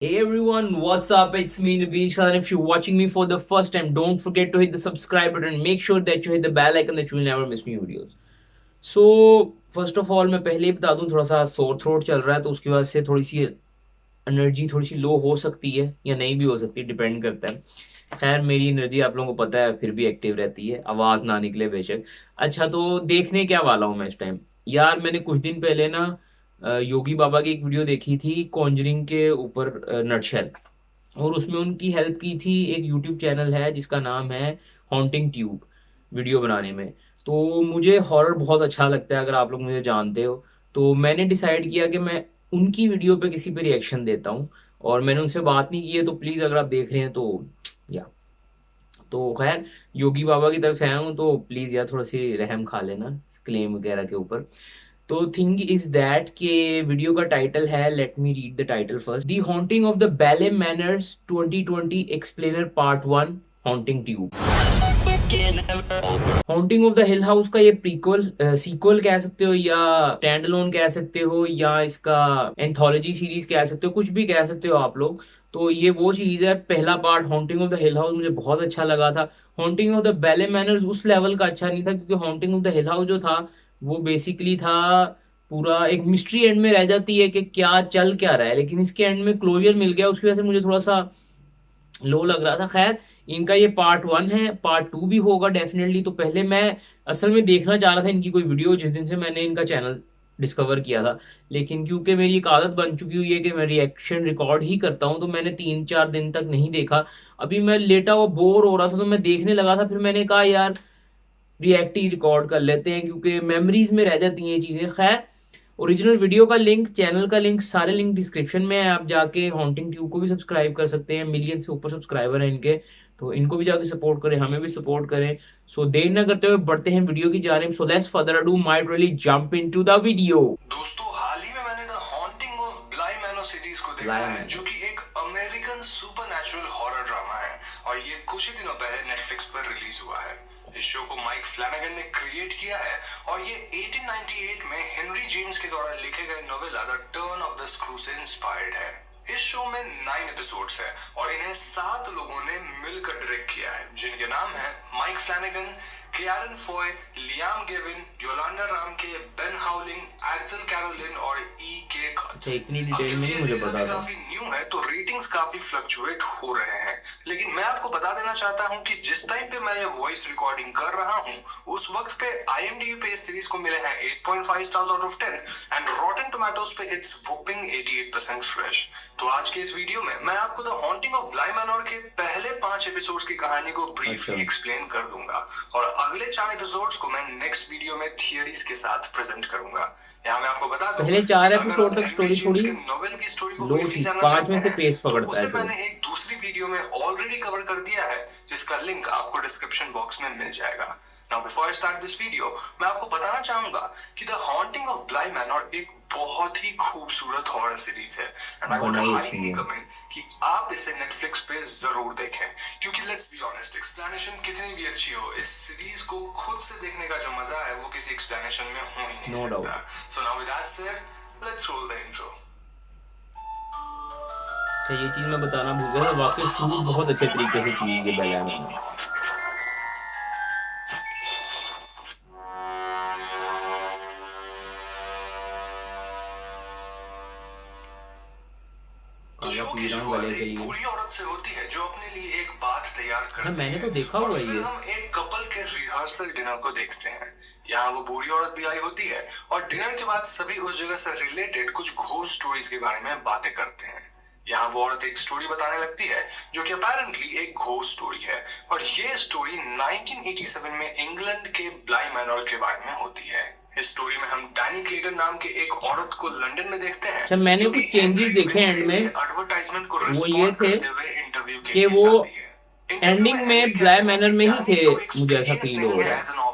Hey everyone, what's up? It's me Nabil, and if you're watching me for the first time, don't forget to hit the subscribe button and make sure that you hit the bell icon that you will never miss new videos. So first of all मैं पहले ही बता दूं, थोड़ा सा sore throat चल रहा है तो उसकी वजह से थोड़ी सी एनर्जी थोड़ी सी लो हो सकती है या नहीं भी हो सकती, डिपेंड करता है। खैर मेरी एनर्जी आप लोगों को पता है फिर भी एक्टिव रहती है, आवाज ना निकले बेशक। अच्छा तो देखने क्या वाला हूँ मैं इस टाइम। यार मैंने कुछ दिन पहले ना योगी बाबा की एक वीडियो देखी थी कॉन्जरिंग के ऊपर, नटशेल। और उसमें उनकी हेल्प की थी, एक यूट्यूब चैनल है जिसका नाम है हॉन्टिंग ट्यूब, वीडियो बनाने में। तो मुझे हॉरर बहुत अच्छा लगता है, अगर आप लोग मुझे जानते हो। तो मैंने डिसाइड किया कि मैं उनकी वीडियो पे किसी पे रिएक्शन देता हूँ। और मैंने उनसे बात नहीं की है, तो प्लीज अगर आप देख रहे हैं तो या तो खैर योगी बाबा की तरफ से आया हूँ तो प्लीज यार थोड़ा सी रहम खा लेना क्लेम वगैरह के ऊपर। तो थिंग इज दैट के वीडियो का टाइटल है, let me read the title first, the haunting of the ballet manners 2020 explainer part 1, haunting tube. Haunting of the Hill house का ये प्रीक्वल सीक्वल कह सकते हो, या स्टैंड अलोन कह सकते हो, या इसका एंथोलॉजी सीरीज कह सकते हो, कुछ भी कह सकते हो आप लोग। तो ये वो चीज है। पहला part haunting of the Hill house मुझे बहुत अच्छा लगा था। Haunting of the ballet manners उस लेवल का अच्छा नहीं था, क्योंकि haunting of the Hill house जो था वो बेसिकली था पूरा एक मिस्ट्री एंड में रह जाती है कि क्या चल क्या रहा है, लेकिन इसके एंड में क्लोजर मिल गया, उसकी वजह से मुझे थोड़ा सा लो लग रहा था। खैर इनका ये पार्ट 1 है, पार्ट 2 भी होगा डेफिनेटली। तो पहले मैं असल में देखना चाह रहा था इनकी कोई वीडियो जिस दिन से मैंने इनका चैनल डिस्कवर किया था। लेकिन क्योंकि मेरी एक आदत बन चुकी हुई है कि मैं रिएक्शन रिकॉर्ड ही करता हूं, तो मैंने 3-4 दिन तक नहीं देखा। अभी मैं लेटा हुआ बोर हो रहा था तो मैं देखने लगा था, फिर मैंने कहा यार रिएक्ट ही रिकॉर्ड कर लेते हैं, क्योंकि मेमोरीज में रह जाती हैं ये चीजें। खैर ओरिजिनल वीडियो का लिंक, चैनल का लिंक, सारे लिंक डिस्क्रिप्शन में है। आप जाके हॉन्टिंग ट्यूब को भी सब्सक्राइब कर सकते हैं, मिलियन से ऊपर सब्सक्राइबर हैं इनके। तो इनको भी जाके सपोर्ट करें, हमें भी सपोर्ट करें। सो देर न करते हुए बढ़ते हैं वीडियो की जानिब। So let's further ado might really jump into the video. दोस्तों हाल ही में मैंने द हॉन्टिंग ऑफ ब्लाई मैनर सीरीज को देखा है, जो कि एक अमेरिकन सुपरनैचुरल हॉरर ड्रामा है और ये कुछ ही दिनों पहले नेटफ्लिक्स पर रिलीज हुआ है। इस शो को माइक फ्लैनेगन ने क्रिएट किया है और ये 1898 में हेनरी जेम्स के द्वारा लिखे गए novella the turn off the screw से इंस्पायर्ड है। इस शो में 9 एपिसोड्स है और इन्हें 7 लोगों ने मिलकर डायरेक्ट किया है, जिनके नाम है Mike Flanagan, Ciaran Foy, Liam Gavin, Yolanda Ramke, Ben Howling, Axelle Carolyn और ई के कट्स। इतनी डिटेल में नहीं मुझे पता था। काफी न्यू है तो रेटिंग्स काफी फ्लक्चुएट हो रहे हैं, लेकिन मैं आपको बता देना चाहता हूं कि जिस टाइम पे मैं ये वॉइस रिकॉर्डिंग कर रहा हूं उस वक्त पे IMDb पे इस सीरीज को मिले हैं 8.5 stars out of 10 and Rotten tomatoes पे इट्स वुपिंग 88% फ्रेश। तो आज के इस वीडियो में मैं आपको द हॉन्टिंग ऑफ ब्लाई मैनर के पहले 5 एपिसोड्स की कहानी को ब्रीफली एक्सप्लेन कर दूंगा और अगले 4 एपिसोड्स को मैं नेक्स्ट वीडियो में थियरीज के साथ प्रेजेंट करूंगा। यहाँ मैं आपको बता दूं, पहले 4 एपिसोड तक स्टोरी थोड़ी नोवेल की स्टोरी को लो ब्रीफली थी, जानना 5 चाहते में से हैं पेस तो पकड़ता उसे है शो। मैंने एक दूसरी वीडियो में ऑलरेडी कवर कर दिया है, जिसका लिंक आपको डिस्क्रिप्शन बॉक्स में मिल जाएगा। Now before I start this video मैं आपको बताना चाहूंगा कि द हॉन्टिंग ऑफ ब्लाई मैनर एक बहुत ही खूबसूरत हॉरर सीरीज है and I would highly recommend कि आप इसे नेटफ्लिक्स पे जरूर देखें, क्योंकि लेट्स बी ऑनेस्ट, एक्सप्लेनेशन कितनी भी अच्छी हो, इस सीरीज को खुद से देखने का जो मजा है वो किसी एक्सप्लेनेशन में हो ही नहीं सकता। So now with that said let's roll the intro. अच्छा ये चीज मैं बताना भूल गया था, वाकई शुरू बहुत अच्छे तरीके से की है बेला में। शो की शुरुआत एक बूढ़ी औरत से होती है जो अपने लिए एक बात तैयार करती है। मैंने तो देखा हुआ है। हम एक कपल के रिहर्सल डिनर को देखते हैं। यहाँ वो बूढ़ी औरत भी आई होती है और डिनर के बाद सभी उस जगह से रिलेटेड कुछ घोस्ट स्टोरीज के बारे में बातें करते हैं। यहाँ वो औरत एक स्टोरी बताने लगती है जो कि अपेरेंटली एक घोस्ट स्टोरी है और ये स्टोरी 1987 में इंग्लैंड के ब्लाई मैनर के बारे में होती है। इस स्टोरी में हम डैनी क्लेटन नाम के एक औरत को लंदन में देखते हैं। अच्छा मैंने कुछ चेंजेस देखे एंड में, एडवर्टाइजमेंट को वो ये थे इंटरव्यू कि वो एंडिंग में ब्लाई मैनर में ही थे, मुझे ऐसा फील हो रहा है।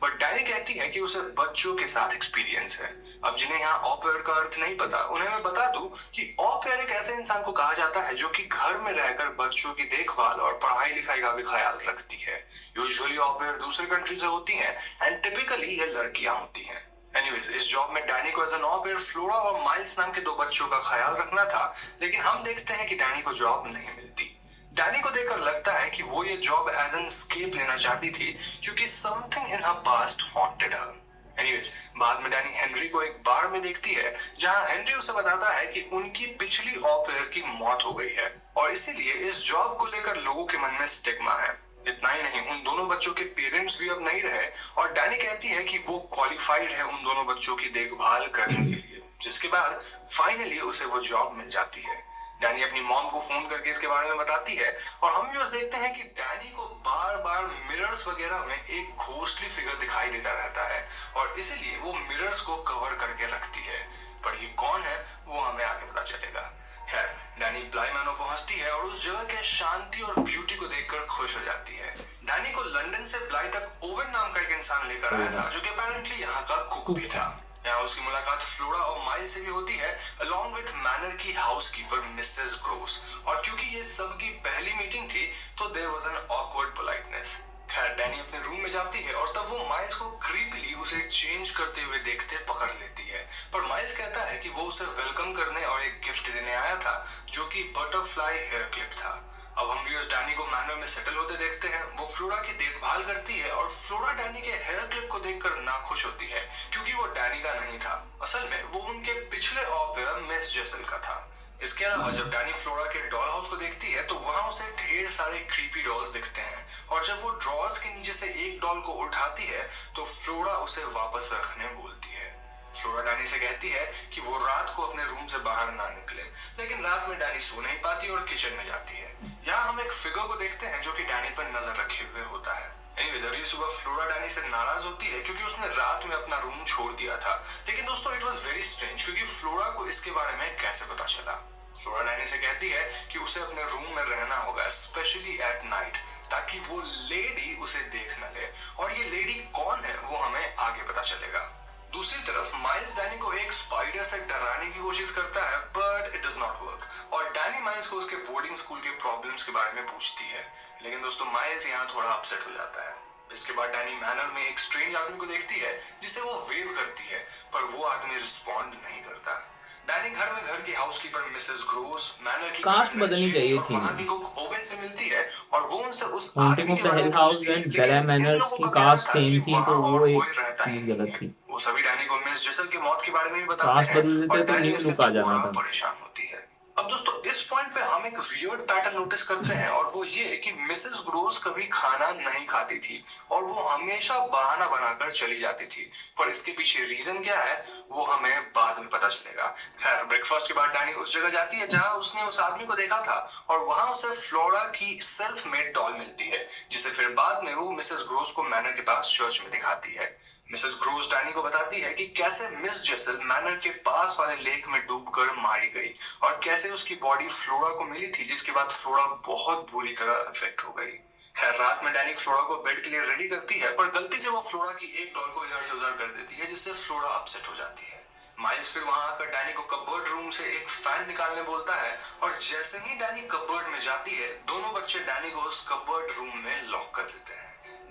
बट डैनी कहती है कि उसे बच्चों के साथ एक्सपीरियंस है। अब जिन्हें यहाँ ऑपेयर का अर्थ नहीं पता उन्हें मैं बता दूं कि ऑपेयर एक ऐसे इंसान को कहा जाता है जो कि घर में रहकर बच्चों की देखभाल और पढ़ाई लिखाई का भी ख्याल रखती है। यूजुअली ऑपेयर दूसरे कंट्री से होती हैं एंड टिपिकली ये लड़कियां होती हैं। एनीवेज, इस जॉब में डैनी को एज एन ऑ पेयर फ्लोरा और माइल्स नाम के दो बच्चों का ख्याल रखना था, लेकिन हम देखते हैं कि डैनी को जॉब नहीं मिलती। डैनी को देखकर लगता है कि वो ये जॉब एज एन एस्केप लेना चाहती थी, क्योंकि something in her past haunted her. Anyways, बाद में डैनी हेनरी को एक बार में देखती है, जहां हेनरी उसे बताता है कि उनकी पिछली ऑ पेयर की मौत हो गई है और इसीलिए इस जॉब को लेकर लोगों के मन में स्टिग्मा है। इतना ही नहीं, उन दोनों बच्चों के पेरेंट्स भी अब नहीं रहे और डैनी कहती है कि वो क्वालिफाइड है उन दोनों बच्चों की देखभाल करने के लिए, जिसके बाद फाइनली उसे वो जॉब मिल जाती है। डैनी अपनी मॉम को फोन करके इसके बारे में बताती है और हम व्यूअर्स देखते हैं कि डैनी को बार बार मिरर्स वगैरह में एक घोस्टली फिगर दिखाई देता रहता है और इसीलिए वो मिरर्स को कवर करके रखती है, पर ये कौन है वो हमें आगे पता चलेगा। खैर, डैनी ब्लाई मैनर पहुंचती है और उस जगह के शांति और ब्यूटी को देखकर खुश हो जाती है। डैनी को लंदन से ब्लाई तक ओवन नाम का एक इंसान लेकर आया था, जो कि अपेरेंटली यहाँ का कुक भी था। यहाँ उसकी मुलाकात फ्लोरा और माइल से भी होती है, अलॉन्ग विथ मैनर की हाउसकीपर मिसेस ग्रोस, और क्योंकि ये सबकी पहली मीटिंग थी तो there was an awkward politeness. खैर, डैनी अपने रूम में जाती है और तब वो माइल्स को क्रीपीली उसे चेंज करते हुए देखते पकड़ लेती है, पर माइल्स कहता है कि वो उसे वेलकम करने और एक गिफ्ट देने आया था, जो कि बटरफ्लाई हेयर क्लिप था। अब हम व्यूअर्स डैनी को मैनर में सेटल होते देखते हैं। वो फ्लोरा की देखभाल करती है और फ्लोरा डैनी के हेयर क्लिप को देखकर नाखुश होती है, क्योंकि वो डैनी का नहीं था। असल में वो उनके पिछले ऑ पेयर मिस जेसल का था। इसके अलावा जब डैनी फ्लोरा के डॉल हाउस को देखती है तो वहां उसे ढेर सारे क्रीपी डॉल्स दिखते हैं, और जब वो ड्रॉर्स के नीचे से एक डॉल को उठाती है तो फ्लोरा उसे वापस रखने बोलती है। फ्लोरा डैनी से कहती है कि वो रात को अपने रूम से बाहर ना निकले, लेकिन रात में डैनी सो नहीं पाती और किचन में जाती है। यहाँ हम एक फिगर को देखते हैं जो कि डैनी पर नजर रखे हुए होता है। एनीवेज, अगली सुबह फ्लोरा डैनी से नाराज होती है क्योंकि उसने रात में अपना रूम छोड़ दिया था, लेकिन दोस्तों इट वाज वेरी स्ट्रेंज, क्योंकि फ्लोरा को इसके बारे में कैसे पता चला। फ्लोरा डैनी से कहती है कि उसे अपने रूम में रहना होगा, स्पेशली एट नाइट, ताकि वो लेडी उसे देख न ले, और ये लेडी कौन है वो हमें आगे पता चलेगा। दूसरी तरफ माइल्स डैनी को एक स्पाइडर से डराने की कोशिश करता है, but it does not work, और डैनी माइल्स को उसके बोर्डिंग स्कूल के प्रॉब्लम्स के बारे में पूछती है, लेकिन दोस्तों माइल्स यहाँ थोड़ा अपसेट हो जाता है। इसके बाद डैनी मैनर में एक स्ट्रेंज आदमी को देखती है जिसे वो वेव करती है, पर वो आदमी रिस्पॉन्ड नहीं करता। डैनी घर में घर की हाउसकीपर मिसेस ग्रोस, मैनर की कास्ट बदलनी चाहिए थी। वहां की कुक ओवन से मिलती है और वो उनसे उस haunting of the Hill House and Bly Manor's की कास्ट सेम थी, तो वो एक चीज गलत थी। वो सभी डैनी को मिस जेसल की मौत के बारे में भी बताते कास्ट हैं बदल देते और तो डैनी न्यू इससे लुक आ जाना थोड़ा था। परेशान होती है। अब दोस्तों इस पॉइंट पे हम एक वियर्ड पैटर्न नोटिस करते हैं, और वो ये कि मिसेस ग्रोस कभी खाना नहीं खाती थी और वो हमेशा बहाना बनाकर चली जाती थी, पर इसके पीछे रीजन क्या है वो हमें बाद में पता चलेगा। खैर, ब्रेकफास्ट के बाद डैनी उस जगह जाती है जहां उसने उस आदमी को देखा था, और वहां उसे फ्लोरा की सेल्फ मेड डॉल मिलती है, जिसे फिर बाद में वो मिसेस ग्रोस को मैनर के पास चर्च में दिखाती है। मिसेस ग्रोस डैनी को बताती है कि कैसे मिस जेसल मैनर के पास वाले लेक में डूबकर मारी गई, और कैसे उसकी बॉडी फ्लोरा को मिली थी, जिसके बाद फ्लोरा बहुत बुरी तरह अफेक्ट हो गई। खैर, रात में डैनी फ्लोरा को बेड के लिए रेडी करती है, पर गलती से वो फ्लोरा की एक डॉल को इधर से उधर कर देती है, जिससे फ्लोरा अपसेट हो जाती है। माइल्स फिर वहां आकर डैनी को कपबोर्ड रूम से एक फैन निकालने बोलता है, और जैसे ही डैनी कपबोर्ड में जाती है दोनों बच्चे डैनी को उस कपबोर्ड रूम में लॉक कर देते हैं।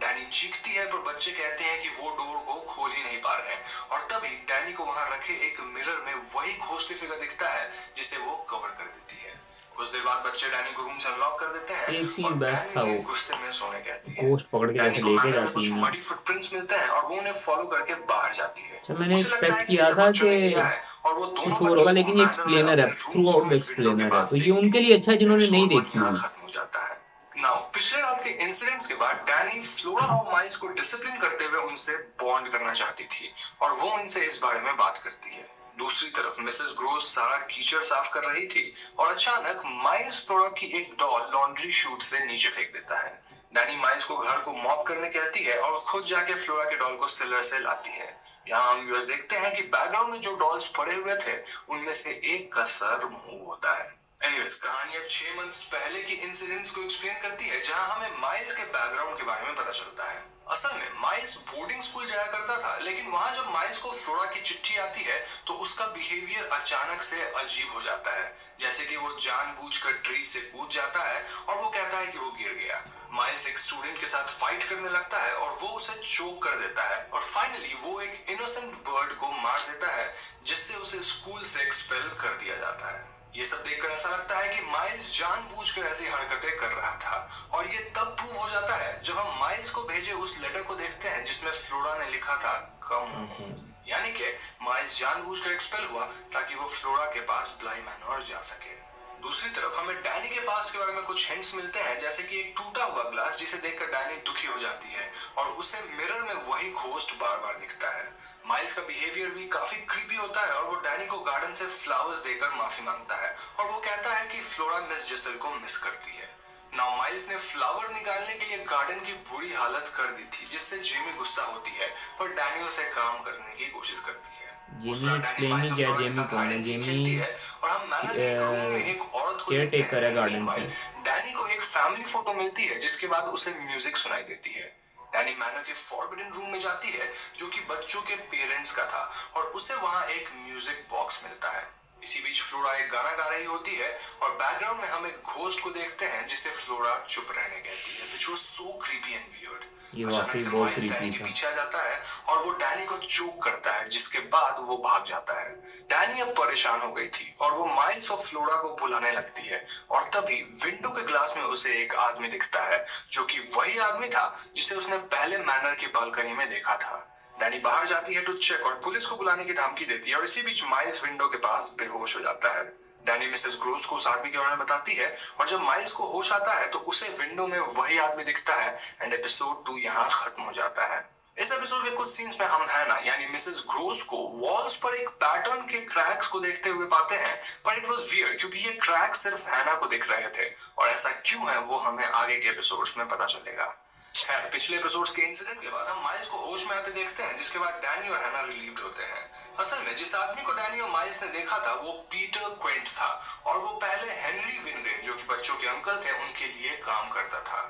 डैनी चीखती है, पर बच्चे कहते हैं कि वो डोर को खोल ही नहीं पा रहे हैं, और तभी डैनी को वहां रखे एक मिरर में वही घोस्टली फिगर दिखता है जिसे वो कवर कर देती है। कुछ देर बाद बच्चे डैनी को रूम से अनलॉक कर देते हैं एक सीन और बेस्ट था, डैनी वो गुस्से में सोने कहती है। घोस्ट पकड़ के डैनी जैसे को लेके मैनर में जाती कुछ है। मडी फुटप्रिंट्स मिलते हैं और वो उन्हें फॉलो करके बाहर जाती है। अच्छा, मैंने उसे लगता एक्सपेक्ट है कि किया इसे था बच्चों ने कि किया है, और वो दोनों कुछ और बच्चों होगा, को लेकिन ये मैनर में एक्सप्लेनर है, अपने थ्रू रूम्स आउट में विंडो के एक्सप्लेनर है, पास तो ये देखती उनके है। लिए अच्छा है जिन्होंने नहीं एपिसोड देखी यहाँ हुई। खत्म हो जाता है। नाउ पिछले रात के इंसिडेंट्स के बाद डैनी फ्लोरा और माइल्स को डिसिप्लिन करते हुए उनसे बॉन्ड करना चाहती थी, और वो इनसे इस बारे में बात करती है। दूसरी तरफ मिसेस ग्रोस सारा कीचड़ साफ कर रही थी, और अचानक माइल्स फ्लोरा की एक डॉल लॉन्ड्री शूट से नीचे फेंक देता है। डैनी माइल्स को घर को मॉप करने कहती है और खुद जाके फ्लोरा के डॉल को सेलर से लाती है। यहाँ हम व्यूअर्स देखते हैं कि बैकग्राउंड में जो डॉल्स पड़े हुए थे उनमें से एक का सर मूव होता है। एनीवेज, कहानी अब 6 मंथ्स पहले की इंसिडेंट्स को एक्सप्लेन करती है, जहां हमें माइल्स के बैकग्राउंड के बारे में पता चलता है। असल में माइल्स बोर्डिंग स्कूल जाया करता था, लेकिन वहां जब माइल्स को फ्लोरा की चिट्ठी आती है तो उसका बिहेवियर अचानक से अजीब हो जाता है, जैसे कि वो जानबूझकर ट्री से कूद जाता है और वो कहता है कि वो गिर गया। माइल्स एक स्टूडेंट के साथ फाइट करने लगता है और वो उसे चोक कर देता है और फाइनली वो एक इनोसेंट बर्ड को मार देता है, जिससे उसे स्कूल से एक्सपेल कर दिया जाता है। ये सब देखकर ऐसा लगता है कि माइल्स जानबूझकर ऐसी हरकतें कर रहा था, और ये तब प्रूव हो जाता है जब हम माइल्स को भेजे उस लेटर को देखते हैं जिसमें फ्लोरा ने लिखा था कम, यानी कि माइल्स जानबूझकर एक्सपेल हुआ ताकि वो फ्लोरा के पास ब्लाई मैनोर जा सके। दूसरी तरफ हमें डैनी के पास्ट के बारे में कुछ हिंट्स मिलते हैं, जैसे कि एक टूटा हुआ ग्लास जिसे देखकर डैनी दुखी हो जाती है और उसे मिरर में वही घोस्ट बार बार दिखता है। माइल्स का बिहेवियर भी काफी क्रीपी होता है और वो डैनी को गार्डन से फ्लावर्स देकर माफी मांगता है और वो कहता है कि फ्लोरा मिस जेसल को मिस करती है। नाउ माइल्स ने फ्लावर निकालने के लिए गार्डन की बुरी हालत कर दी थी, जिससे जेमी गुस्सा होती है पर डैनी उसे काम करने की कोशिश करती है। जेमी एक्सप्लेन नहीं किया जेमी कौन है। जेमी और हम मैनर के एक रूम में एक औरत को केयर देखते टेकर है हैं। गार्डन Meanwhile, की। डैनी को एक फैमिली फोटो मिलती है जिसके बाद उसे म्यूजिक सुनाई देती है। डैनी मैनर के फॉरबिडन रूम में जाती है जो कि बच्चों के पेरेंट्स का था और उसे वहां एक म्यूजिक बॉक्स मिलता है। इसी बीच फ्लोरा एक गाना गा रही होती है और बैकग्राउंड में हम एक घोस्ट को देखते हैं जिसे फ्लोरा चुप रहने कहती है, which was so creepy and weird। ये अचानक वाकई से बहुत माइल्स डैनी creepy के था। पीछे आ जाता है और वो डैनी को चोक करता है, जिसके बाद वो भाग जाता है। डैनी अब परेशान हो गई थी और वो माइल्स और फ्लोरा को बुलाने लगती है और तभी विंडो के ग्लास में उसे एक आदमी दिखता है जो कि वही आदमी था जिसे उसने पहले मैनर की बालकनी में देखा था। डैनी बाहर जाती है टू चेक और पुलिस को बुलाने की धमकी देती है और इसी बीच माइल्स विंडो के पास बेहोश हो जाता है। डैनी मिसेस ग्रोस को उस आदमी के बारे में बताती है और जब माइल्स को होश आता है तो उसे विंडो में वही आदमी दिखता है एंड एपिसोड 2 यहाँ खत्म हो जाता है। इस एपिसोड के कुछ सीन्स में हम हैना यानी मिसेस ग्रोस को वॉल्स पर एक पैटर्न के क्रैक्स को देखते हुए पाते हैं, पर इट वाज वियर्ड क्योंकि ये क्रैक सिर्फ हैना को दिख रहे थे और ऐसा क्यों है वो हमें आगे के एपिसोड्स में पता चलेगा। खैर, पिछले एपिसोड्स के इंसिडेंट के बाद हम माइल्स को होश में आते देखते हैं, जिसके बाद डैनी और हैना रिलीव्ड होते हैं। असल में जिस आदमी को डैनी और माइल्स ने देखा था वो पीटर क्विंट था और वो पहले हेनरी विनग्रेव जो कि बच्चों के अंकल थे उनके लिए काम करता था।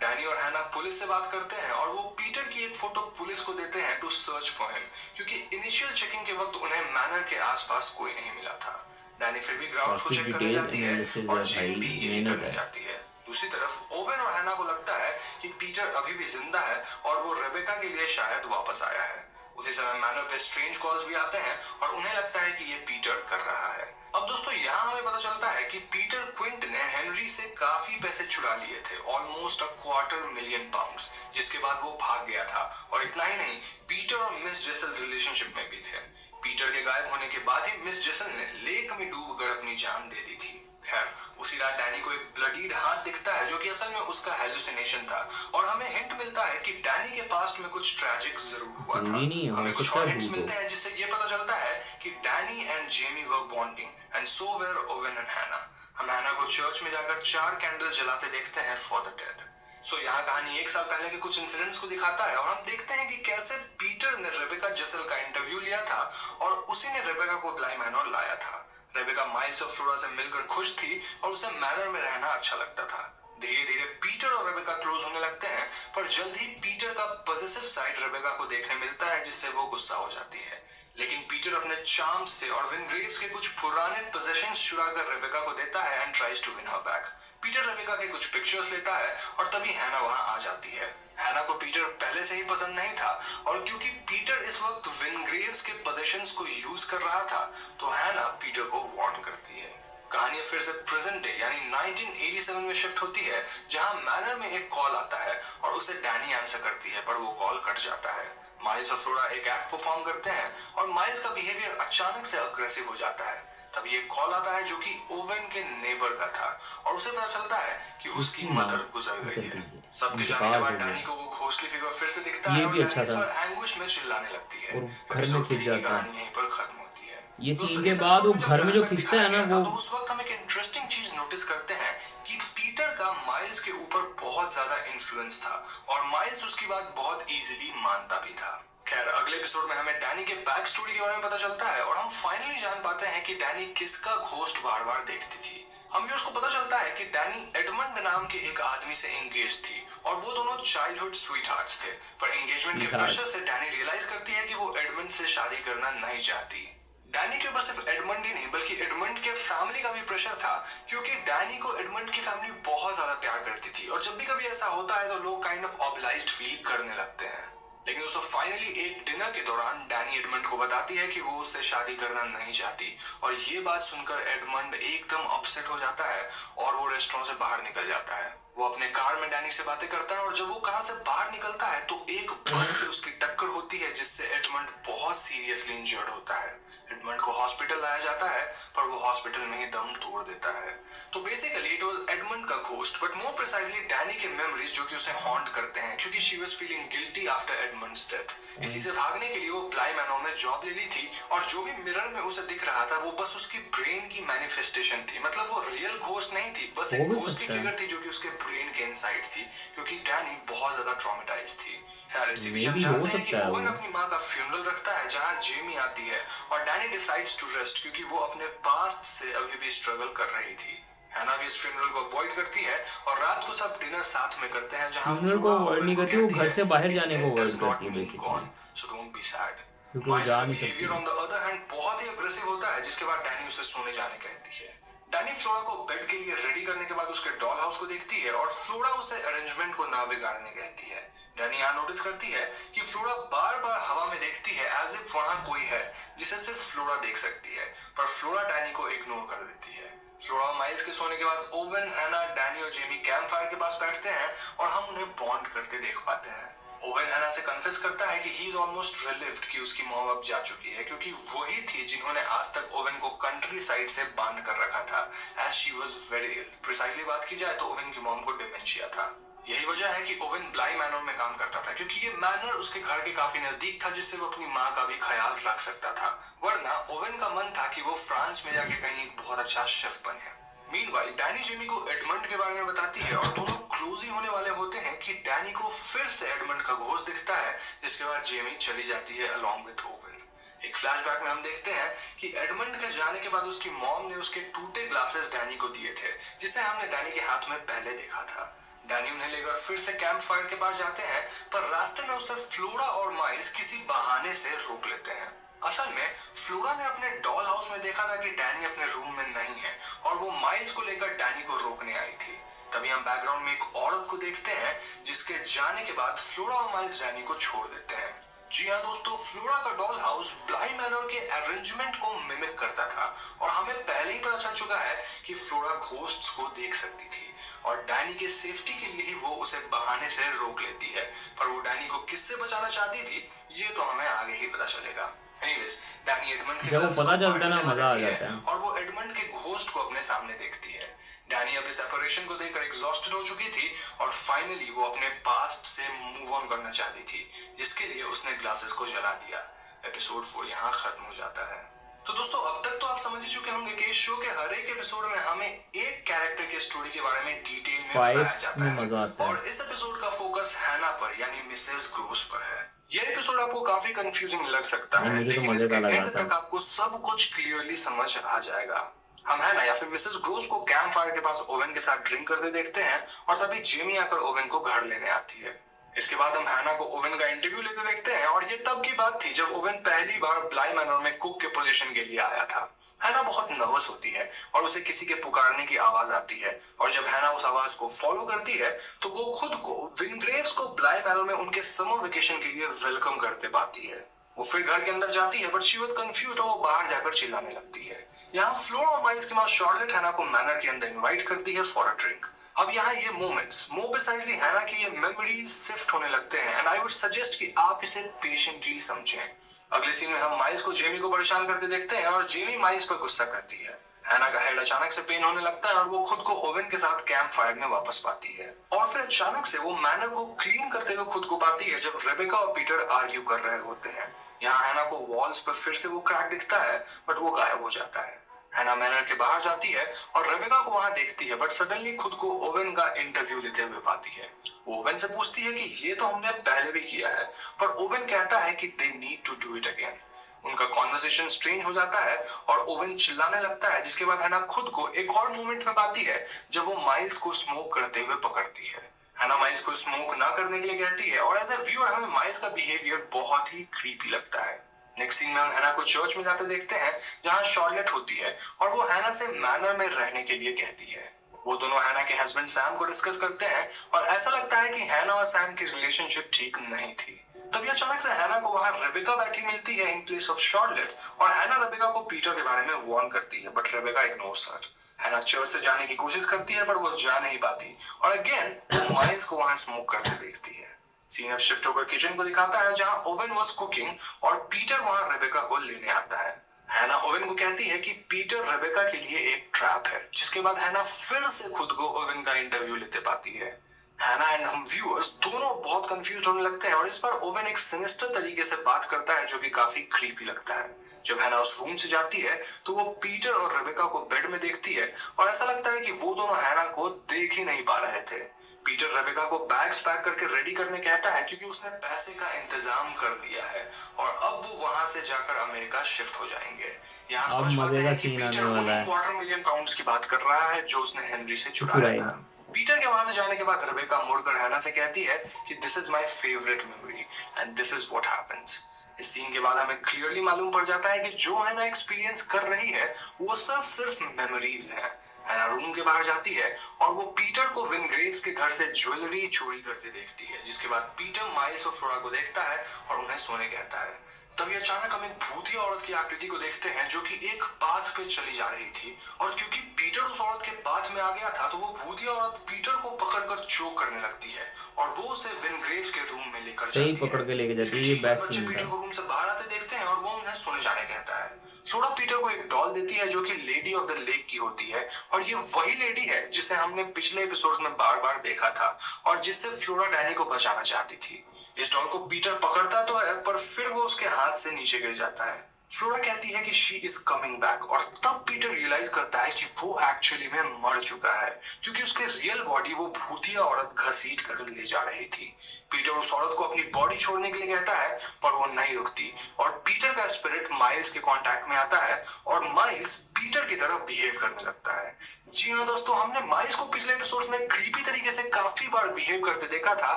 डैनी और हैना पुलिस से बात करते हैं और वो पीटर की एक फोटो पुलिस को देते हैं टू सर्च फॉर हिम, क्योंकि इनिशियल चेकिंग के वक्त उन्हें मैनर के आसपास कोई नहीं मिला था। डैनी फिर भी ग्राउंड को चेक करने जाती है और जेन भी यही करने जाती है। दूसरी तरफ ओवेन और हैना को लगता है कि पीटर अभी भी जिंदा है और वो रेबेका के लिए शायद वापस आया है। उसी समय मैनर पे स्ट्रेंज कॉल्स भी आते हैं और उन्हें लगता है कि ये पीटर कर रहा है। अब दोस्तों यहाँ हमें पता चलता है कि पीटर क्विंट ने हेनरी से काफी पैसे चुरा लिए थे, ऑलमोस्ट £250,000, जिसके बाद वो भाग गया था। और इतना ही नहीं, पीटर और मिस जेसल रिलेशनशिप में भी थे। पीटर के गायब होने के बाद ही मिस जेसल ने लेक में डूबकर अपनी जान दे दी थी। खैर, उसी रात डैनी को एक ब्लडीड हाथ दिखता है जो कि असल में उसका हेलुसिनेशन था और हमें हिंट मिलता है कि डैनी के पास्ट में कुछ ट्रैजिक जरूर हुआ था। हमें कुछ और हिंट्स मिलते हैं जिससे ये पता चलता है कि Dani and Jamie were bonding and so were Owen and Hannah. हम हैना को चर्च में जाकर 4 कैंडल जलाते देखते हैं फॉर द डेड। सो यहाँ कहानी 1 साल पहले के कुछ इंसिडेंट्स को दिखाता है और हम देखते हैं कि कैसे पीटर ने रेबेका जेसल का इंटरव्यू लिया था और उसी ने रेबेका को ब्लाई मैनर लाया था। रेबेका माइल्स और फ्लोरा से मिलकर खुश थी और उसे मैनर में रहना अच्छा लगता था। धीरे धीरे पीटर और रेबेका क्लोज होने लगते हैं, पर जल्द ही पीटर का पॉजिटिव साइड रेबेका को देखने मिलता है जिससे वो गुस्सा हो जाती है। लेकिन पीटर अपने चार्म से और विनग्रेव्स के कुछ पुराने पोजेशंस चुराकर रेबेका को देता है and tries to win her back. Peter Rebecca के कुछ पिक्चर्स लेता है और तभी हैना वहां आ जाती है। हैना को पीटर पहले से ही पसंद नहीं था और क्योंकि पीटर इस वक्त विनग्रेव्स के पोजेशंस को यूज कर रहा था तो हैना पीटर को वार्न करती है। कहानी फिर से प्रेजेंट डे यानी 1987 में शिफ्ट होती है, जहां मैनर में एक कॉल आता है और उसे डैनी आंसर करती है, पर वो कॉल कट जाता है। माइल्स और फ्लोरा एक एक्ट परफॉर्म करते हैं और माइल्स का बिहेवियर अचानक से अग्रेसिव हो जाता है। तभी एक कॉल आता है जो कि ओवेन के नेबर का था और उसे पता चलता है कि उसकी मदर गुजर गई है। सबके जाने के बाद डैनी को वो घोस्टली फिगर फिर से दिखता है और अच्छा था एंग्विश में चिल्लाने लगती है और घर में खिंच जाता है। यहीं पर खत्म होती है। ये सीन के बाद वो घर में जो खिंचता है ना वो तो उस वक्त हम एक इंटरेस्टिंग चीज नोटिस करते हैं कि पीटर का माइल्स के ऊपर बहुत ज्यादा इन्फ्लुएंस था और माइल्स उसकी बात बहुत इजीली मानता भी था। खैर, अगले एपिसोड में हमें डैनी के बैक स्टोरी के बारे में पता चलता है और हम फाइनली जान पाते हैं कि डैनी किसका घोस्ट बार बार देखती थी। हम व्यूअर्स को पता चलता है कि डैनी एडमंड नाम के एक आदमी से एंगेज थी और वो दोनों चाइल्डहुड स्वीटहार्ट्स थे। पर एंगेजमेंट के प्रेशर से डैनी रियलाइज करती है कि वो एडमंड से शादी करना नहीं चाहती। डैनी के ऊपर सिर्फ एडमंड ही नहीं बल्कि एडमंड के फैमिली का भी प्रेशर था, क्योंकि डैनी को एडमंड की फैमिली बहुत ज्यादा प्यार करती थी और जब भी कभी ऐसा होता है तो लोग काइंड ऑफ ऑब्लाइज्ड फील करने लगते हैं। लेकिन दोस्तों फाइनली एक डिनर के दौरान डैनी एडमंड को बताती है कि वो उससे शादी करना नहीं चाहती और ये बात सुनकर एडमंड एकदम अपसेट हो जाता है और वो रेस्टोरेंट से बाहर निकल जाता है। वो अपने कार में डैनी से बातें करता है और जब वो कार से बाहर निकलता है तो एक बस से उसकी टक्कर होती है जिससे एडमंड बहुत सीरियसली इंजर्ड होता है। एडमंड को हॉस्पिटल लाया जाता है पर वो हॉस्पिटल में ही दम तोड़ देता है। तो बेसिकली इट वाज एडमंड का ghost but more precisely Dani के मेमोरीज जो कि उसे हॉन्ट करते हैं, क्योंकि she was feeling guilty after Edmund's death. इसी से भागने के लिए वो ब्लाई मैनर में जॉब ले ली थी और जो भी मिरर में उसे दिख रहा था वो बस उसकी ब्रेन की मैनिफेस्टेशन थी। मतलब वो रियल घोस्ट नहीं थी, बस एक घोस्ट की फिगर थी जो कि उसके ब्रेन के इनसाइड थी, क्योंकि डैनी बहुत ज्यादा ट्रॉमेटाइज थी। खैर इसी बीच हम जानते हैं कि ओवन अपनी माँ का फ्यूनरल रखता है जहाँ जेमी आती है और डैनी डिसाइड्स टू रेस्ट क्योंकि वो अपने पास्ट से अभी भी स्ट्रगल कर रही थी। हैना भी इस फ्यूनरल को अवॉइड करती है और रात को सब डिनर साथ में करते हैं जहाँ फ्यूनरल को अवॉइड नहीं करती, वो घर से बाहर जाने को अवॉइड करती है basically, so don't be sad. क्योंकि वो जा नहीं सकती। ऑन द अदर हैंड बहुत ही अग्रेसिव होता है जिसके बाद डैनी उसे सोने जाने कहती है। डैनी फ्लोरा को बेड के लिए रेडी करने के बाद उसके डॉल हाउस को देखती है और फ्लोरा उसे अरेंजमेंट को ना बिगाड़ने कहती है। डैनी यहाँ नोटिस करती है कि फ्लोरा बार बार हवा में देखती है एज इफ वहां कोई है जिसे सिर्फ फ्लोरा देख सकती है, पर फ्लोरा डैनी को इग्नोर कर देती है। फ्लोरा और माइल्स के सोने के बाद ओवन, हैना, डैनी और जेमी कैंप फायर के पास बैठते हैं और हम उन्हें बॉन्ड करते देख पाते हैं। ओवन हैना से कन्फेस करता है कि ही इज ऑलमोस्ट रिलीव्ड कि उसकी मॉम अब जा चुकी है, क्योंकि वही थी जिन्होंने आज तक ओवन को कंट्री साइड से बांध कर रखा था as she was very ill. Precisely बात की जाए तो ओवन की मॉम को डिमेंशिया था। यही वजह है कि ओवन ब्लाई मैनर में काम करता था, क्योंकि ये मैनर उसके घर के काफी नजदीक था जिससे वो अपनी माँ का भी ख्याल रख सकता था। वरना ओवन का मन था कि वो फ्रांस में जाके कहीं एक बहुत अच्छा शेफ बने। मीनवाइल डैनी जेमी को एडमंड के बारे में बताती है और दोनों क्लोज ही होने वाले होते हैं कि डैनी को फिर से एडमंड का घोस्ट दिखता है, जिसके बाद जेमी चली जाती है अलॉन्ग विद ओवन। एक फ्लैशबैक में हम देखते हैं कि एडमंड के जाने के बाद उसकी मॉम ने उसके टूटे ग्लासेस डैनी को दिए थे, जिसे हमने डैनी के हाथ में पहले देखा था। डैनी उन्हें लेकर फिर से कैंप फायर के पास जाते हैं, पर रास्ते में उसे फ्लोरा और माइल्स किसी बहाने से रोक लेते हैं। असल में फ्लोरा ने अपने डॉल हाउस में देखा था कि डैनी अपने रूम में नहीं है और वो माइल्स को लेकर डैनी को रोकने आई थी। तभी हम बैकग्राउंड में एक औरत को देखते हैं जिसके जाने के बाद फ्लोरा और माइल्स डैनी को छोड़ देते हैं। जी हाँ दोस्तों, फ्लोरा का डॉल हाउस ब्लाई मैनर के अरेंजमेंट को मिमिक करता था और हमें पहले ही पता चल चुका है कि फ्लोरा घोस्ट्स को देख सकती थी और डैनी के सेफ्टी के लिए ही वो उसे बहाने से रोक लेती है, पर वो डैनी को किससे बचाना चाहती थी ये तो हमें आगे ही पता चलेगा। एनीवेज डैनी एडमंड के जब वो पता चलता है ना मजा आ जाता है और वो एडमंड के घोस्ट को अपने सामने देखती है। डैनी अब इस सेपरेशन को देखकर एग्जॉस्टेड हो चुकी थी और फाइनली वो अपने पास्ट से मूव ऑन करना चाहती थी, जिसके लिए उसने ग्लासेस को जला दिया। एपिसोड 4 यहाँ खत्म हो जाता है। तो दोस्तों अब तक तो आप समझ ही चुके होंगे कि इस शो के हर एक एपिसोड में हमें एक कैरेक्टर की स्टोरी के बारे में डिटेल में बताया जाता है मजा आता है। और इस एपिसोड का फोकस हैना पर यानी मिसेस ग्रोस पर है। ये एपिसोड आपको काफी कंफ्यूजिंग लग सकता है, लेकिन इसके एंड तक आपको सब कुछ क्लियरली समझ आ जाएगा। हम हैना या फिर मिसेस ग्रोस को कैंप फायर के पास ओवन के साथ ड्रिंक करते देखते हैं और तभी जेमी आकर ओवन को घर लेने आती है। इसके बाद हम हैना को ओवन का इंटरव्यू लेते देखते हैं और ये तब की बात थी जब ओवन पहली बार ब्लाई मैनर में कुक के पोजीशन के लिए आया था। हैना बहुत नर्वस होती है और उसे किसी के पुकारने की आवाज आती है और जब हैना उस आवाज को फॉलो करती है तो वो खुद को विंग्रेव्स को ब्लाई मैनर में उनके समर वेकेशन के लिए वेलकम करते पाती है। वो फिर घर के अंदर जाती है बट शी वाज कंफ्यूज्ड और वो बाहर जाकर चिल्लाने लगती है। यहाँ फ्लोरा और माइल्स की माँ शार्लेट हैना को मैनर के अंदर इनवाइट करती है फॉर अ ड्रिंक। अब यहाँ ये मोमेंट्स मोर प्रिसाइजली हैना की ये मेमोरीज शिफ्ट होने लगते हैं एंड आई वुड सजेस्ट कि आप इसे पेशेंटली समझें। अगले सीन में हम माइल्स को जेमी को परेशान करते देखते हैं और जेमी माइल्स पर गुस्सा करती है। हैना का हेड अचानक से पेन होने लगता है और वो खुद को ओवन के साथ कैंप फायर में वापस पाती है और फिर अचानक से वो मैनर को क्लीन करते हुए खुद को पाती है जब रेबेका और पीटर आर्ग्यू कर रहे होते हैं। यहाँ हैना को वॉल्स पर फिर से वो क्रैक दिखता है बट वो गायब हो जाता है। हैना मैनर के बाहर जाती है और रेबेका को वहां देखती है बट सडनली खुद को ओवन का इंटरव्यू लेते हुए पाती है। ओवन से पूछती है कि ये तो हमने पहले भी किया है, पर ओवन कहता है कि they need to do it again. उनका कॉन्वर्सेशन स्ट्रेंज हो जाता है और ओवेन चिल्लाने लगता है, जिसके बाद हैना खुद को एक और मोमेंट में पाती है जब वो माइल्स को स्मोक करते हुए पकड़ती है। हैना माइल्स को स्मोक ना करने के लिए कहती है और एज ए व्यूअर हमें माइल्स का बिहेवियर बहुत ही क्रीपी लगता है। नेक्स्ट सीन में हम हैना को चर्च में जाते देखते हैं जहां शार्लेट होती है और वो हैना से मैनर में रहने के लिए कहती है। वो दोनों हैना के हस्बैंड सैम को डिस्कस करते हैं और ऐसा लगता है कि हैना और सैम की रिलेशनशिप ठीक नहीं थी। तभी अचानक से हैना को वहां रेबेका बैठी मिलती है इन प्लेस ऑफ शार्लेट और हैना रेबेका को पीटर के बारे में वार्न करती है, बट रेबेका इग्नोर्स हर। हैना चर्च से जाने की कोशिश करती है पर वो जा नहीं पाती और अगेन वो माइल्स को वहां स्मोक करते देखती है। सीन अब शिफ्ट होकर किचन को दिखाता है जहां ओवेन वाज कुकिंग और पीटर वहां रेबेका को लेने आता है। हैना ओवेन को कहती है कि पीटर रेबेका के लिए एक ट्रैप है, जिसके बाद हैना फिर से खुद को ओवेन का इंटरव्यू लेते पाती है। हैना एंड हम व्यूअर्स दोनों बहुत कंफ्यूज होने लगते हैं और इस बार ओवेन एक सिनिस्टर तरीके से बात करता है जो कि काफी क्रीपी लगता है। जब हैना उस रूम से जाती है तो वो पीटर और रेबेका को बेड में देखती है और ऐसा लगता है कि वो दोनों हैना को देख ही नहीं पा रहे थे। पीटर रेबेका को बैग्स पैक करके रेडी करने कहता है क्योंकि उसने पैसे का इंतजाम कर दिया है और अब वो वहां से जाकर अमेरिका शिफ्ट हो जाएंगे। यहाँ समझ पाते हैं कि पीटर वही $250,000 की बात कर रहा है जो उसने हेनरी से चुराया था। पीटर के वहां से जाने के बाद रेबेका मुड़कर हैना से कहती है कि this is my favourite memory and this is what happens. इस सीन के बाद हमें क्लियरली मालूम पड़ जाता है कि जो हैना एक्सपीरियंस कर रही है वो सिर्फ मेमोरीज है। हैना रूम के बाहर जाती है और वो पीटर को विनग्रेव्स के घर से ज्वेलरी चोरी करते देखती है, जिसके बाद पीटर माइल्स और फ्लोरा को देखता है और उन्हें सोने कहता है। तभी अचानक हम एक भूतिया औरत की आकृति को देखते हैं जो कि एक पाथ पे चली जा रही थी और क्योंकि पीटर उस औरत के पाथ में आ गया था तो वो भूतिया औरत पीटर को पकड़कर चोक करने लगती है और वो उसे विनग्रेव्स के रूम में लेकर जाती है। पकड़ के लेके जाती है। ये बेस्ट सीन पीटर को रूम से बाहर आते देखते हैं और वो उन्हें सोने जाने कहता है। फ्लोरा पीटर को एक डॉल देती है जो कि लेडी ऑफ द लेक की होती है और ये वही लेडी है जिसे हमने पिछले एपिसोड में बार बार देखा था और जिससे फ्लोरा डैनी को बचाना चाहती थी। इस डॉल को पीटर पकड़ता तो है पर फिर वो उसके हाथ से नीचे गिर जाता है। फ्लोरा कहती है कि शी इज कमिंग बैक और तब पीटर रियलाइज करता है कि वो एक्चुअली में मर चुका है क्योंकि उसके रियल बॉडी वो भूतिया औरत घसीट कर ले जा रही थी। पीटर उस औरत को अपनी बॉडी छोड़ने के लिए कहता है पर वो नहीं रुकती और पीटर का स्पिरिट माइल्स के कांटेक्ट में आता है और माइल्स पीटर की तरह बिहेव करने लगता है। जी हाँ दोस्तों, हमने माइल्स को पिछले एपिसोड में क्रीपी तरीके से काफी बार बिहेव करते देखा था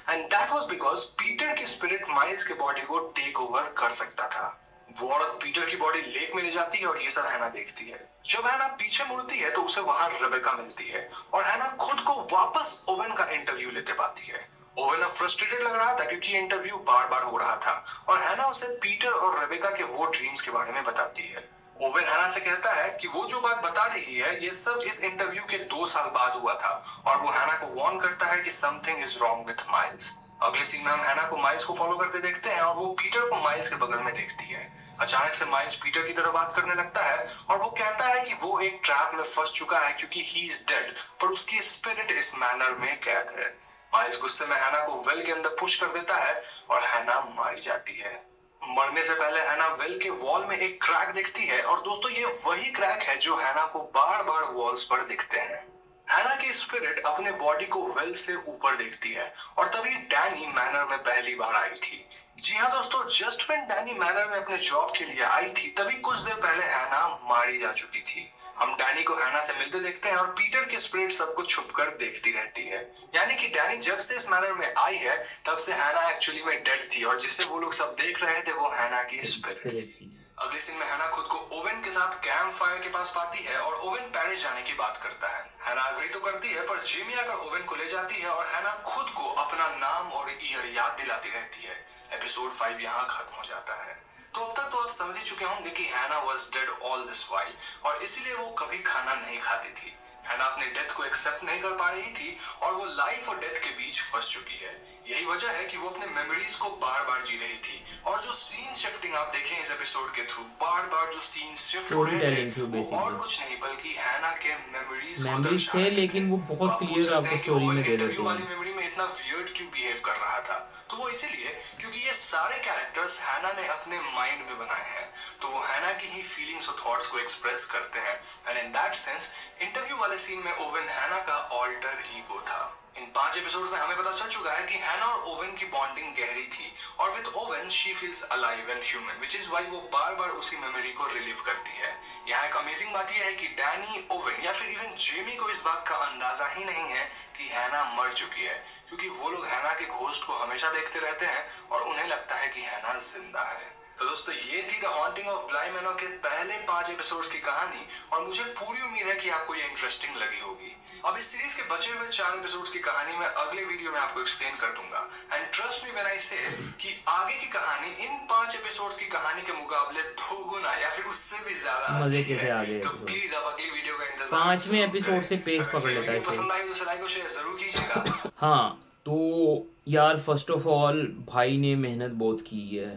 and that was because Peter की स्पिरिट माइल्स के बॉडी को टेक ओवर कर सकता था। वो औरत पीटर की बॉडी लेक में ले जाती है और ये सब हैना देखती है। जब हैना पीछे मुड़ती है तो उसे वहां रेबेका मिलती है और हैना खुद को वापस ओवेन का इंटरव्यू लेते पाती है। ओवेन अब फ्रस्ट्रेटेड लग रहा था क्योंकि इंटरव्यू बार बार हो रहा था और हैना उसे पीटर और रेबेका के वो ड्रीम्स के बारे में बताती है। ओवेन हैना से कहता है कि वो जो बात बता रही है ये सब इस इंटरव्यू के 2 साल बाद हुआ था और वो हैना को वार्न करता है कि something is wrong with miles. अगले सीन में हम हैना को माइल्स को फॉलो करते देखते हैं और वो पीटर को माइल्स के बगल में देखती है। अचानक से माइल्स पीटर की तरह बात करने लगता है और वो कहता है कि वो एक ट्रैप में फंस चुका है क्योंकि ही इज डेड पर उसकी स्पिरिट इस मैनर में कैद है। माइल्स गुस्से में हैना को वेल के अंदर पुश कर देता है और हैना मारी जाती है। मरने से पहले हैना वेल के वॉल में एक क्रैक दिखती है और दोस्तों ये वही क्रैक है जो हैना को बार बार वॉल्स पर दिखते हैं। हैना की स्पिरिट अपने बॉडी को वेल से ऊपर देखती है और तभी डैनी मैनर में पहली बार आई थी। जी हाँ दोस्तों, जस्ट व्हेन डैनी मैनर में अपने जॉब के लिए आई थी तभी कुछ देर पहले हैना मारी जा चुकी थी। हम डैनी को हैना से मिलते देखते हैं और पीटर की स्पिरिट सबको छुपकर देखती रहती है। यानी कि डैनी जब से इस मैनर में आई है तब से हैना एक्चुअली में डेड थी और जिससे वो लोग सब देख रहे थे वो हैना की स्पिरिट थी। अगले सीन में हैना खुद को ओवेन के साथ कैंप फायर के पास पाती है और ओवेन पेरिस जाने की बात करता है। हैना अग्री तो करती है पर जेमी आकर ओवेन को ले जाती है और हैना खुद को अपना नाम और ईयर याद दिलाती रहती है। एपिसोड 5 यहाँ खत्म हो जाता है। तो अब तक तो आप समझ ही चुके होंगे कि हैना was dead all this while और इसीलिए वो कभी खाना नहीं खाती थी। हैना अपने डेथ को एक्सेप्ट नहीं कर पा रही थी और वो लाइफ और डेथ के बीच फंस चुकी है। यही वजह है कि वो अपने मेमोरीज को बार बार जी रही थी और जो सीन शिफ्टिंग आप देखें इस एपिसोड के थ्रू बार बार जो सीन शिफ्ट हो रहे थे वो और कुछ नहीं बल्कि हैना के मेमोरीज थे, लेकिन वो बहुत क्लियर आपको स्टोरी में दे देते हैं। वाली मेमोरी में इतना वियर्ड क्यों बिहेव कर रहा था। तो वो इसीलिए क्योंकि ये सारे कैरेक्टर्स हैना ने अपने माइंड में बनाए हैं, तो वो हैना की ही फीलिंग्स और थॉट्स को एक्सप्रेस करते हैं। And in that sense interview वाले सीन में ओवेन हैना का ऑल्टर ईगो था। इन 5 एपिसोड में हमें पता चल चुका है कि हैना और ओवेन की बॉन्डिंग गहरी थी, और with Owen she feels alive and human, which is why वो बार बार उसी मेमोरी को रिलीव करती है। यहाँ एक अमेजिंग बात यह है कि डैनी, ओवेन या फिर इवन जेमी को इस बात का अंदाजा ही नहीं है कि हैना मर चुकी है, क्योंकि वो लोग हैना के घोस्ट को हमेशा देखते रहते हैं और उन्हें लगता है कि हैना जिंदा है। तो दोस्तों, ये थी द हॉन्टिंग ऑफ ब्लाई मैनर के पहले 5 एपिसोड्स की कहानी, और मुझे पूरी उम्मीद है कि आपको ये इंटरेस्टिंग लगी होगी। अब इस सीरीज के बचे हुए 4 एपिसोड्स की कहानी मैं अगले वीडियो में आपको एक्सप्लेन कर दूंगा। And trust me when I से कि आगे की कहानी इन 5 एपिसोड्स की कहानी के मुकाबले 2 गुना या फिर उससे भी ज्यादा मजे अच्छी के थे है। आगे तो प्लीज अब अगली वीडियो का इंतजार 5वें एपिसोड से पेस पकड़ लेता है। पसंद आई तो लाइक और शेयर जरूर कीजिएगा। हाँ, तो यार फर्स्ट ऑफ ऑल भाई ने मेहनत बहुत की है।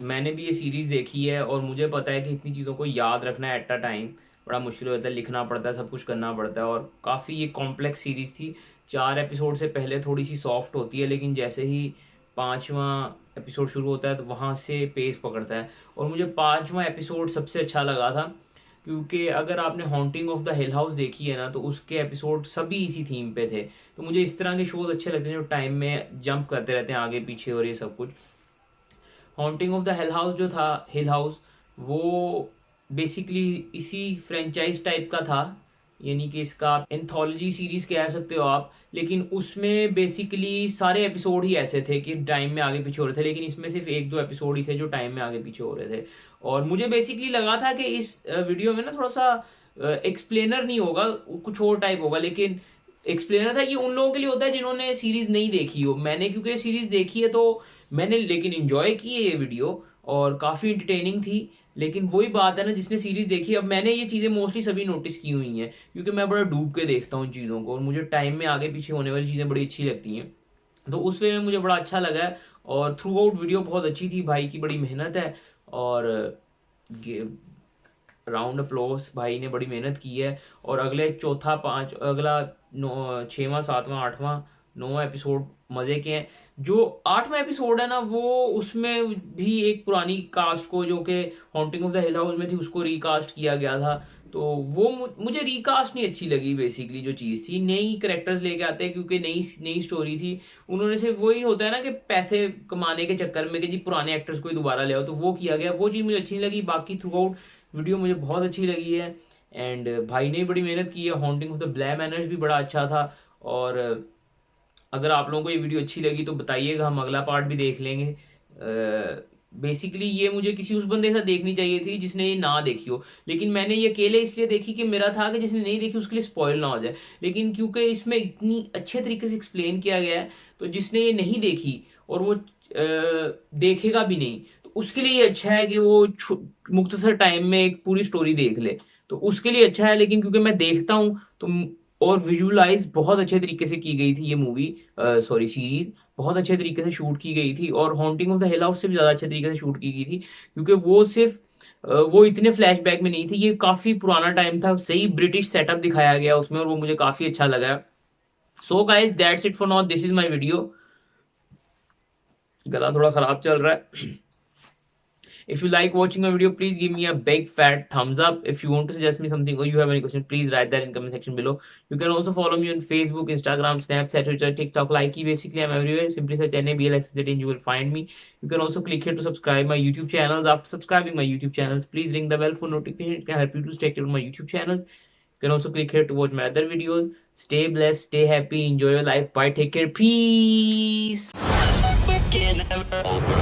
मैंने भी ये सीरीज़ देखी है और मुझे पता है कि इतनी चीज़ों को याद रखना एट अ टाइम बड़ा मुश्किल होता है, लिखना पड़ता है, सब कुछ करना पड़ता है, और काफ़ी ये कॉम्प्लेक्स सीरीज़ थी। 4 एपिसोड से पहले थोड़ी सी सॉफ्ट होती है, लेकिन जैसे ही 5वां एपिसोड शुरू होता है तो वहाँ से पेस पकड़ता है। और मुझे 5वां एपिसोड सबसे अच्छा लगा था, क्योंकि अगर आपने haunting of the Hill house देखी है ना, तो उसके एपिसोड सभी इसी थीम पे थे। तो मुझे इस तरह के शोज अच्छे लगते हैं जो टाइम में जंप करते रहते हैं आगे पीछे और ये सब कुछ। Haunting of the Hill house जो था, हिल हाउस, वो बेसिकली इसी फ्रेंचाइज टाइप का था, यानी कि इसका एंथोलॉजी सीरीज कह सकते हो आप। लेकिन उसमें बेसिकली सारे एपिसोड ही ऐसे थे कि टाइम में आगे पीछे हो रहे थे, लेकिन इसमें सिर्फ 1-2 एपिसोड ही थे जो टाइम में आगे पीछे हो रहे थे। और मुझे बेसिकली लगा था कि इस वीडियो में ना थोड़ा सा एक्सप्लेनर नहीं होगा, कुछ और टाइप होगा, लेकिन एक्सप्लेनर था ये उन लोगों के लिए होता है जिन्होंने सीरीज नहीं देखी हो। मैंने क्योंकि सीरीज देखी है तो मैंने लेकिन एंजॉय की है ये वीडियो, और काफ़ी इंटरटेनिंग थी। लेकिन वही बात है ना, जिसने सीरीज देखी, अब मैंने ये चीज़ें मोस्टली सभी नोटिस की हुई हैं, क्योंकि मैं बड़ा डूब के देखता हूँ चीज़ों को, और मुझे टाइम में आगे पीछे होने वाली चीज़ें बड़ी अच्छी लगती हैं। तो उस वे में मुझे बड़ा अच्छा लगा है, और थ्रू आउट वीडियो बहुत अच्छी थी। भाई की बड़ी मेहनत है, और राउंड अप्लॉस, भाई ने बड़ी मेहनत की है। और अगला 6वां 7वां 8वां 9वां एपिसोड मज़े के हैं। जो 8वां एपिसोड है ना, वो उसमें भी एक पुरानी कास्ट को जो कि haunting of the Hill house में थी उसको रिकास्ट किया गया था। तो वो मुझे रिकास्ट नहीं अच्छी लगी। बेसिकली जो चीज़ थी, नई कैरेक्टर्स लेके आते हैं क्योंकि नई स्टोरी थी। उन्होंने सिर्फ वही होता है ना कि पैसे कमाने के चक्कर में कि जी पुराने एक्टर्स को ही दोबारा ले आओ, तो वो किया गया। वो चीज़ मुझे अच्छी नहीं लगी। बाकी थ्रू आउट वीडियो मुझे बहुत अच्छी लगी है, एंड भाई ने बड़ी मेहनत की है। हॉन्टिंग ऑफ द ब्लाई मैनर्स भी बड़ा अच्छा था। और अगर आप लोगों को ये वीडियो अच्छी लगी तो बताइएगा, हम अगला पार्ट भी देख लेंगे। बेसिकली ये मुझे किसी उस बंदे के साथ देखनी चाहिए थी जिसने ये ना देखी हो, लेकिन मैंने ये अकेले इसलिए देखी कि मेरा था कि जिसने नहीं देखी उसके लिए स्पॉइल ना हो जाए। लेकिन क्योंकि इसमें इतनी अच्छे तरीके से एक्सप्लेन किया गया है, तो जिसने ये नहीं देखी और वो देखेगा भी नहीं, तो उसके लिए ये अच्छा है कि वो मुख्तसर टाइम में एक पूरी स्टोरी देख ले, तो उसके लिए अच्छा है। लेकिन क्योंकि मैं देखता हूँ तो, और विजुअलाइज बहुत अच्छे तरीके से की गई थी ये मूवी, सॉरी सीरीज बहुत अच्छे तरीके से शूट की गई थी, और haunting of the Hill house से भी ज़्यादा अच्छे तरीके से शूट की गई थी, क्योंकि वो सिर्फ वो इतने फ्लैशबैक में नहीं थी, ये काफ़ी पुराना टाइम था, सही ब्रिटिश सेटअप दिखाया गया उसमें, और वो मुझे काफ़ी अच्छा लगा। So guys, that's it for now, this is my video. गला थोड़ा खराब चल रहा है। If you like watching my video, please give me a big fat thumbs up. If you want to suggest me something or you have any question, please write that in comment section below. You can also follow me on Facebook, Instagram, Snapchat, Twitter, TikTok, Likey. Basically, I'm everywhere. Simply search NABLSZ and you will find me. You can also click here to subscribe my YouTube channels. After subscribing my YouTube channels, please ring the bell for notification. It can help you to stay connected with my YouTube channels. You can also click here to watch my other videos. Stay blessed, stay happy, enjoy your life. Bye, take care, peace.